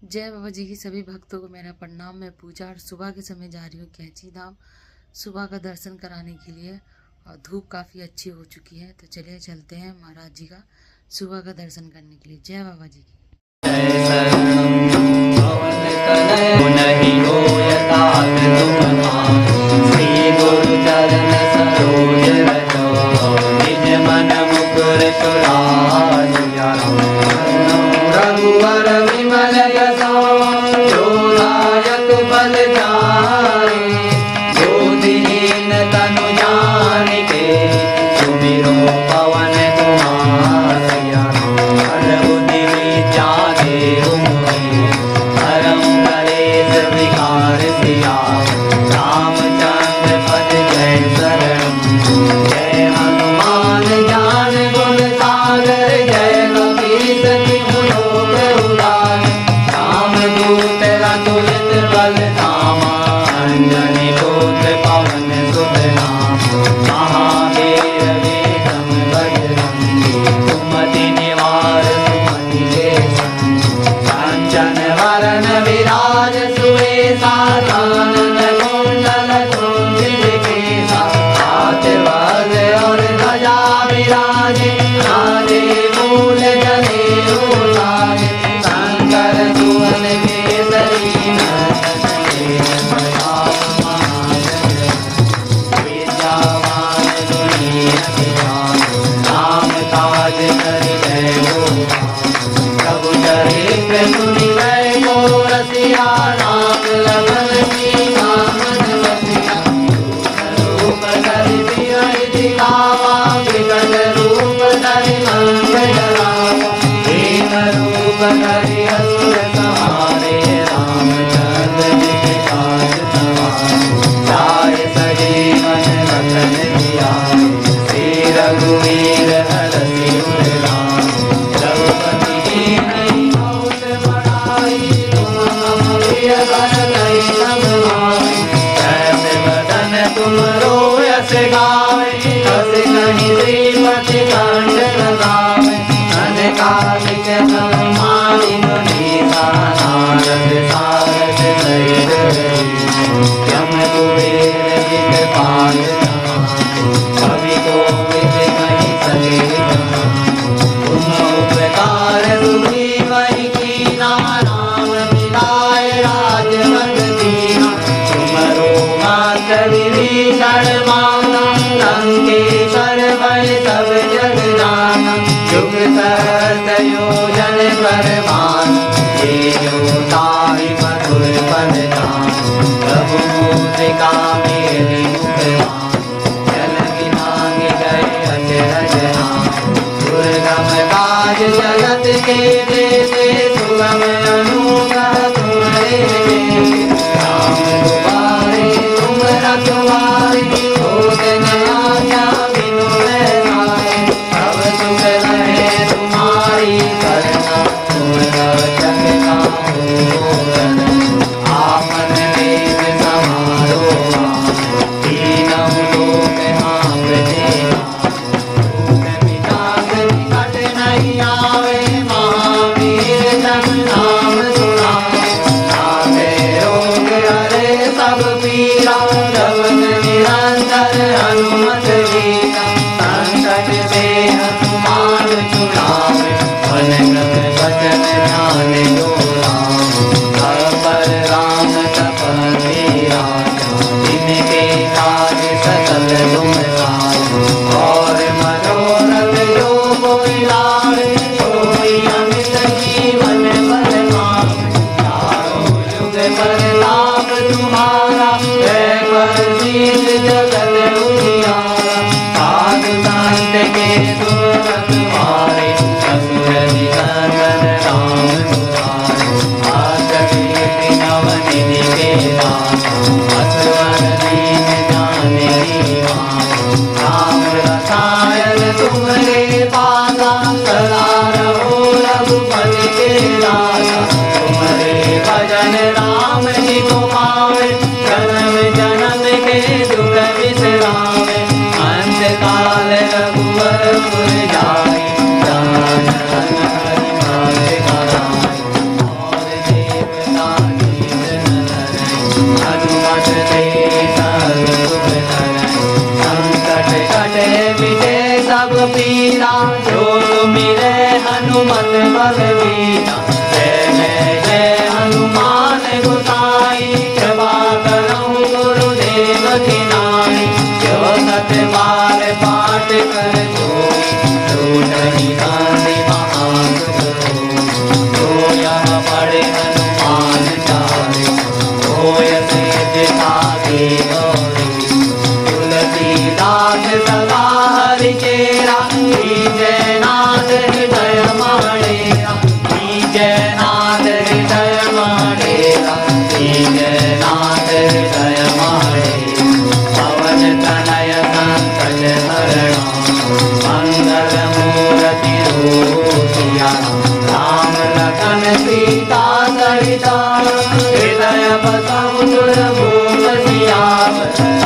जय बाबा जी की सभी भक्तों को मेरा प्रणाम। मैं पूजा और सुबह के समय जा रही हूँ कैंची धाम सुबह का दर्शन कराने के लिए, और धूप काफ़ी अच्छी हो चुकी है, तो चलिए चलते हैं महाराज जी का सुबह का दर्शन करने के लिए। जय बाबा जी की। रघुवर विमल यशो जोदायक बल जाए, ज्योतिहीन तनु जानिके सुमिरो पवन कुमार। हर बुद्धि विद्या देहु मोहि, हरं कलेश विकार सिया। रामचंद्र पद जय शरणं, जय हनुमान ज्ञान गुण सागर। जय कपीस तिहु लोक उजागर, रामदूत अतुलित बल धामा। अंजनी पुत्र पवन सुत नामा, महावीर विक्रम बजरंगी। सुमति निवार सुमति के संगी, कांचन वरन विराज सुवेशा। कानन कुंडल कुंचित केसा, हाथ वज्र और ध्वजा विराजे। राजे मूल जनेऊ साजे, शंकर सुवन केसरी नंदन। प्रताप महाजगबंदन, विद्यावान गुणी अति चातुर। राम काज करिबे को आतुर, प्रभु चरित्र सुनिबे को रसिया। राम लखन सीता मन बसिया, रूप धरि सियहि दिखावा। विकट रूप धरि मंगल गावा, दीन रूप धरि असुर संहारे। रामचंद्र जी के काज सवारे, जाय सजीवन लखन जियाए। श्री रघुवीर हरषि उर लाए, रघुपति कीन्ही बहुत बड़ाई। तुम मम प्रिय भरतहि सब भाई, जैसे बदन तुमरो यश गावे। बस कहीं श्रीपति कंठ लगावे, अनेकालिक ब्रह्मादि मुनीसा। नारद सारद सहित यम कुबेर दिखपाल जहां, कवि कोविद कहि सके कहां। तुम उपकार सुग्रीवहि कीन्हा, राम मिलाए राजपद दीन्हा। तुमरो मंत्र विभीषण माना, लंकेश्वर भय सब जग जाना। युग सहस्र योजन पर भानु, जेयो ताहि मधुर फल जानु। प्रभु मुद्रिका मेलि मुख मानु, जल बिलांग गए अचरज नाम। दुर्गम काज जगत के देते, सुगम अनुग्रह तुम्हारे देते। राम दुआरे तुम रखवारे, होत न आज्ञा बिनु पैसारे। सब सुख लहे तुम्हारी करना, तुम रक्षक काहू करना। आपन तेज समारो आए, तीनों लोक हाँकते आए। भूत पिशाच निकट नहीं आवे, महावीर जब नाम सुनावे। नाथे रोग हरे सब पीरा, जपत निरंतर हनुमत वीरा। संकट ते हनुमान छुड़ावे, मन क्रम वचन ध्यान जो लावे। पर राम तपस्वी राजा, जिनके काज सकल तुम साजा। और मनोरथ जो कोई लावे, सोई अमित जीवन फल पावे। चारों युग प्रताप तुम्हारा, है प्रसिद्ध जगत उजियारा। साधु संत के सुख तुम्हारे, असुर निकंदन राम दुलारे। आस कीर्ति नवनिधि के दाता, असवर दीन जानेगी माता। राम रसायन तुम्हारे पासा, सदा रहो रघुपति के दासा। तुम्हारे भजन राम जी को पावे, जन्म जन्म के दुख विसरावे। काल बीता। जय जय हनुमान गोसाई, कृपा करो गुरुदेव की नाई। जो सत बार पाठ कर जोई, टूटहि बंदी महासुख होई। जो यह पढ़े हनुमान चालीसा, होय सिद्धि साधे गौरी। तुलसीदास सदा हरिचेरा, कीजय नाथ हृदय माडेरा। कीजय नाथ हृदय माडेरा, कीजय नाथ हृदय माडेरा। पवन तनय संकट हरणा, मंगल मूर्ति रूप सिया। राम लखन सीता सहिता, हृदय बसहु सुर भूप सियावर।